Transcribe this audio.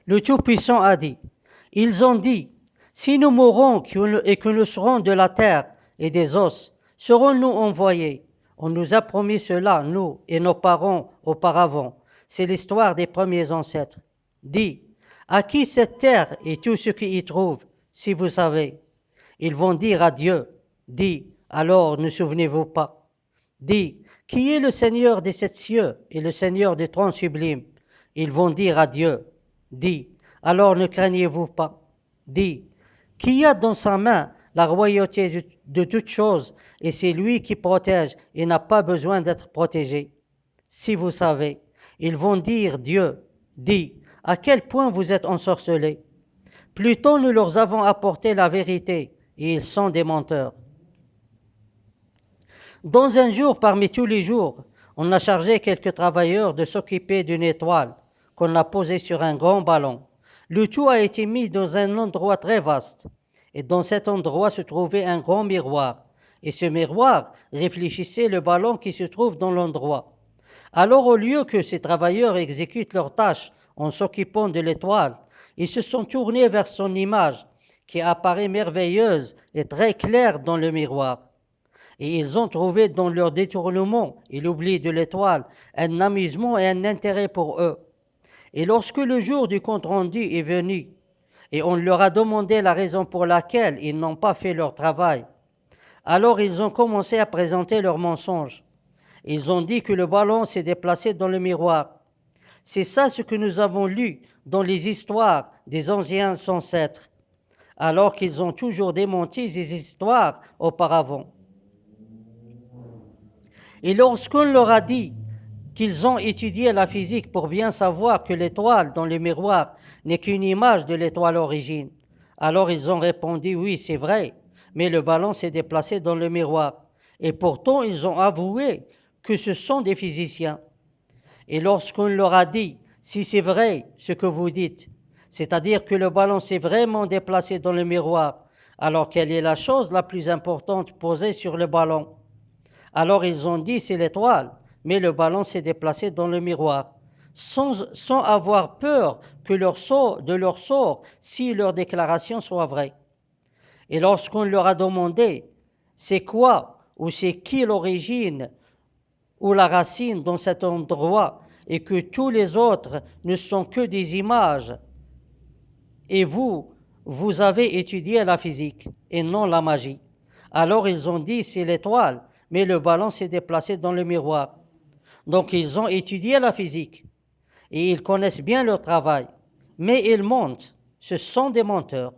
Le Tout-Puissant a dit, ils ont dit, si nous mourons et que nous serons de la terre et des os, serons-nous envoyés? On nous a promis cela, nous et nos parents auparavant. C'est l'histoire des premiers ancêtres. Dis, à qui cette terre et tout ce qui y trouve, si vous savez? Ils vont dire à Dieu. Dis, alors ne souvenez-vous pas? Dis, qui est le Seigneur des sept cieux et le Seigneur des trônes sublimes? Ils vont dire à Dieu. Dis, alors ne craignez-vous pas? Dis, qui a dans sa main la royauté de toutes choses, et c'est lui qui protège et n'a pas besoin d'être protégé? Si vous savez, ils vont dire Dieu. Dis, à quel point vous êtes ensorcelés? Plutôt nous leur avons apporté la vérité, et ils sont des menteurs. Dans un jour parmi tous les jours, on a chargé quelques travailleurs de s'occuper d'une étoile qu'on a posée sur un grand ballon. Le tout a été mis dans un endroit très vaste, et dans cet endroit se trouvait un grand miroir, et ce miroir réfléchissait le ballon qui se trouve dans l'endroit. Alors au lieu que ces travailleurs exécutent leurs tâches en s'occupant de l'étoile, ils se sont tournés vers son image, qui apparaît merveilleuse et très claire dans le miroir. Et ils ont trouvé dans leur détournement et l'oubli de l'étoile un amusement et un intérêt pour eux. Et lorsque le jour du compte-rendu est venu, et on leur a demandé la raison pour laquelle ils n'ont pas fait leur travail, alors ils ont commencé à présenter leurs mensonges. Ils ont dit que le ballon s'est déplacé dans le miroir. C'est ça ce que nous avons lu dans les histoires des anciens ancêtres, alors qu'ils ont toujours démenti ces histoires auparavant. Et lorsqu'on leur a dit qu'ils ont étudié la physique pour bien savoir que l'étoile dans le miroir n'est qu'une image de l'étoile origine, alors ils ont répondu oui, c'est vrai, mais le ballon s'est déplacé dans le miroir. Et pourtant, ils ont avoué que ce sont des physiciens. Et lorsqu'on leur a dit si c'est vrai ce que vous dites, c'est-à-dire que le ballon s'est vraiment déplacé dans le miroir, alors quelle est la chose la plus importante posée sur le ballon? Alors ils ont dit c'est l'étoile, mais le ballon s'est déplacé dans le miroir, sans avoir peur de leur sort si leur déclaration soit vraie. Et lorsqu'on leur a demandé c'est quoi ou c'est qui l'origine ou la racine dans cet endroit et que tous les autres ne sont que des images, et vous avez étudié la physique et non la magie. Alors ils ont dit c'est l'étoile, mais le ballon s'est déplacé dans le miroir. Donc ils ont étudié la physique et ils connaissent bien leur travail, mais ils mentent, ce sont des menteurs.